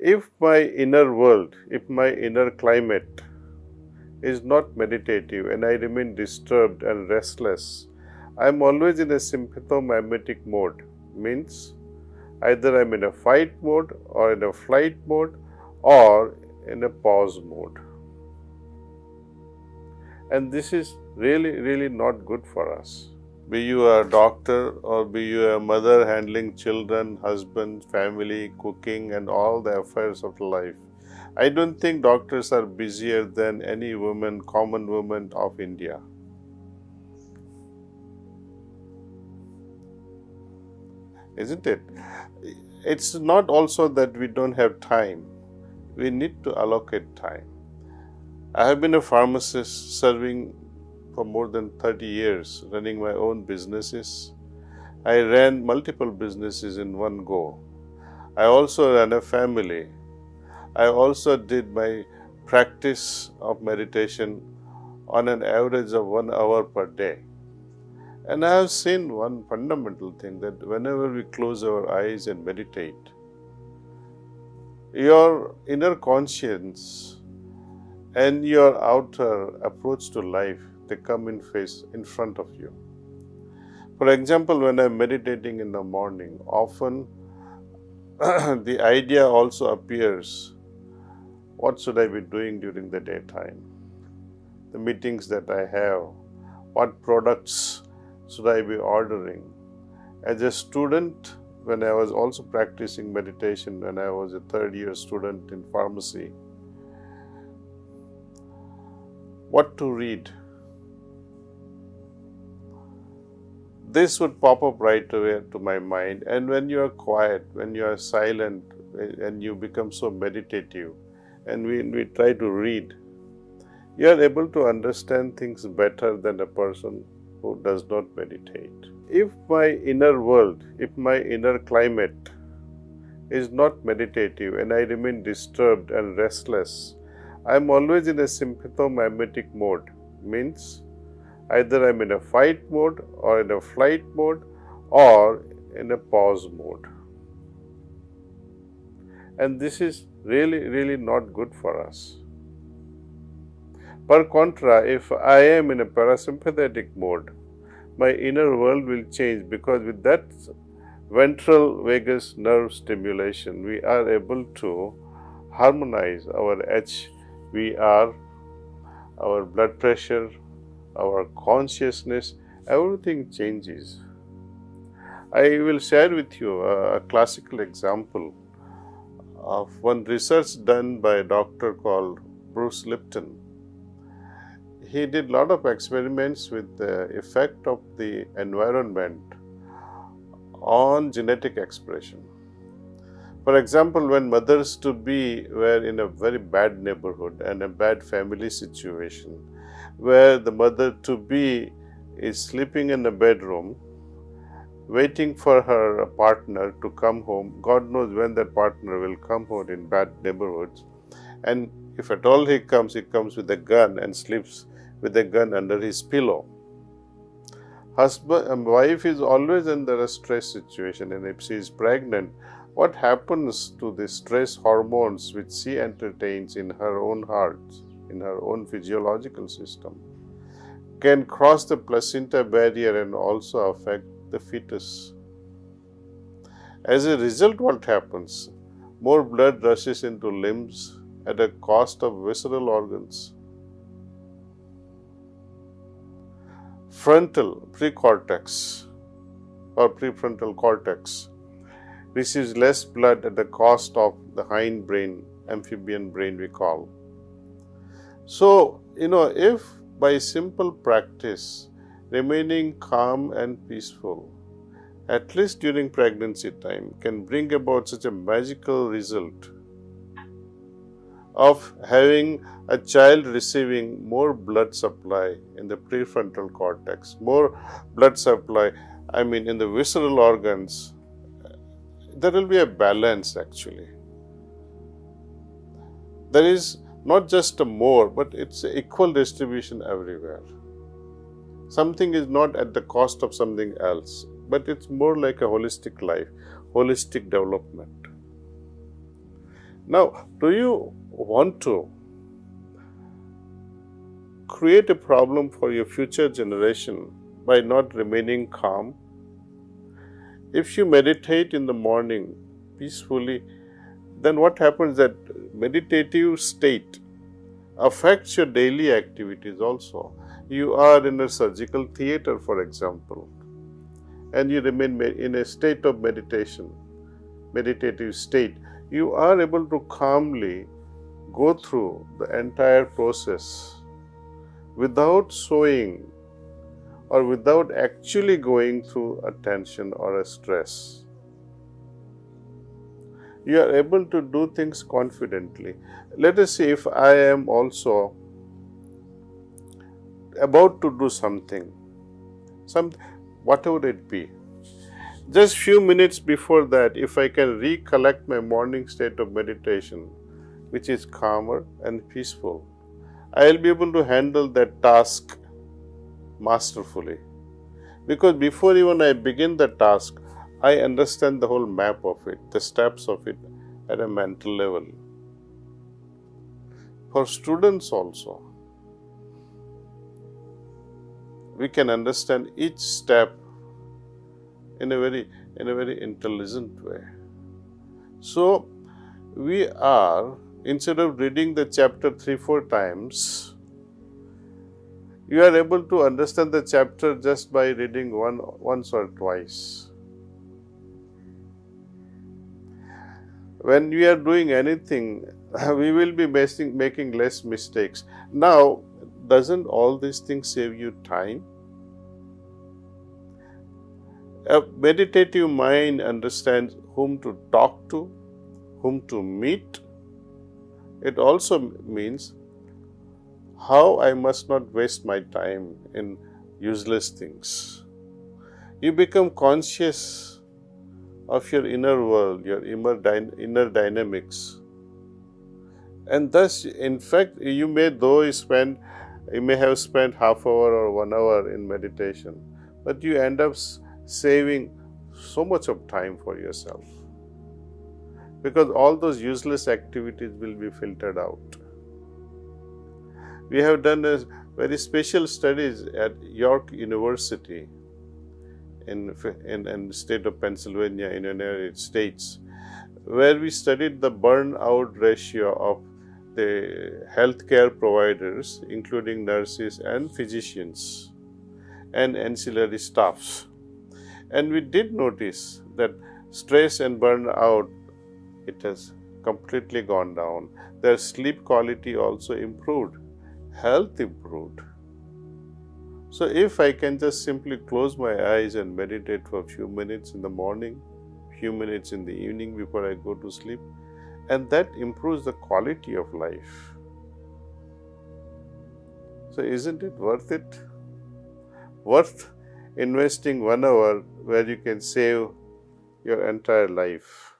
If my inner world, if my inner climate is not meditative and I remain disturbed and restless, I am always in a sympathomimetic mode. Means either I am in a fight mode or in a flight mode or in a pause mode. And this is really not good for us. Be you a doctor or be you a mother handling children, husband, family, cooking and all the affairs of life. I don't think doctors are busier than any woman, common woman of India. Isn't it? It's not also that we don't have time. We need to allocate time. I have been a pharmacist serving for more than 30 years, running my own businesses. I ran multiple businesses in one go. I also ran a family. I also did my practice of meditation on an average of 1 hour per day. And I have seen one fundamental thing, that whenever we close our eyes and meditate, your inner conscience and your outer approach to life, they come in front of you. For example, when I'm meditating in the morning, often the idea also appears, what should I be doing during the daytime? The meetings that I have, what products should I be ordering? As a student, when I was also practicing meditation, when I was a third-year student in pharmacy, what to read? This would pop up right away to my mind. And when you are quiet, when you are silent, and you become so meditative, and we try to read, you are able to understand things better than a person who does not meditate. If my inner world, if my inner climate is not meditative and I remain disturbed and restless, I am always in a sympathomimetic mode. Means either I am in a fight mode or in a flight mode or in a pause mode. And this is really not good for us. Per contra, if I am in a parasympathetic mode, my inner world will change, because with that ventral vagus nerve stimulation, we are able to harmonize our HVR, our blood pressure, our consciousness, everything changes. I will share with you a classical example of one research done by a doctor called Bruce Lipton. He did a lot of experiments with the effect of the environment on genetic expression. For example, when mothers-to-be were in a very bad neighborhood and a bad family situation, where the mother-to-be is sleeping in a bedroom, waiting for her partner to come home. God knows when that partner will come home in bad neighborhoods. And if at all he comes with a gun and sleeps with a gun under his pillow. Husband and wife is always under a stress situation, and if she is pregnant, what happens to the stress hormones which she entertains in her own heart, in her own physiological system, can cross the placenta barrier and also affect the fetus. As a result, what happens? More blood rushes into limbs at a cost of visceral organs. Frontal precortex or prefrontal cortex receives less blood at the cost of the hind brain, amphibian brain we call. So, if by simple practice, remaining calm and peaceful, at least during pregnancy time, can bring about such a magical result of having a child receiving more blood supply in the prefrontal cortex, more blood supply, in the visceral organs, there will be a balance actually. There is not just a more, but it's an equal distribution everywhere. Something is not at the cost of something else, but it's more like a holistic life, holistic development. Now, do you want to create a problem for your future generation by not remaining calm? If you meditate in the morning peacefully, then what happens that meditative state affects your daily activities also. You are in a surgical theater, for example, and you remain in a state of meditation, meditative state. You are able to calmly go through the entire process without showing or without actually going through a tension or a stress. You are able to do things confidently. Let us say if I am also about to do something, whatever it be, just few minutes before that, if I can recollect my morning state of meditation, which is calmer and peaceful, I will be able to handle that task masterfully. Because before even I begin the task, I understand the whole map of it, the steps of it at a mental level. For students also, we can understand each step in a very intelligent way. So we are, instead of reading the chapter 3-4 times, you are able to understand the chapter just by reading once or twice. When we are doing anything, we will be making less mistakes. Now, doesn't all these things save you time? A meditative mind understands whom to talk to, whom to meet. It also means how I must not waste my time in useless things. You become conscious of your inner world, your inner dynamics. And thus, in fact, you may have spent half hour or 1 hour in meditation, but you end up saving so much of time for yourself. Because all those useless activities will be filtered out. We have done a very special studies at York University in the state of Pennsylvania in the United States, where we studied the burnout ratio of the healthcare providers, including nurses and physicians and ancillary staffs. And we did notice that stress and burnout, it has completely gone down. Their sleep quality also improved, health improved. So if I can just simply close my eyes and meditate for a few minutes in the morning, few minutes in the evening before I go to sleep, and that improves the quality of life. So isn't it worth it? Worth investing 1 hour where you can save your entire life.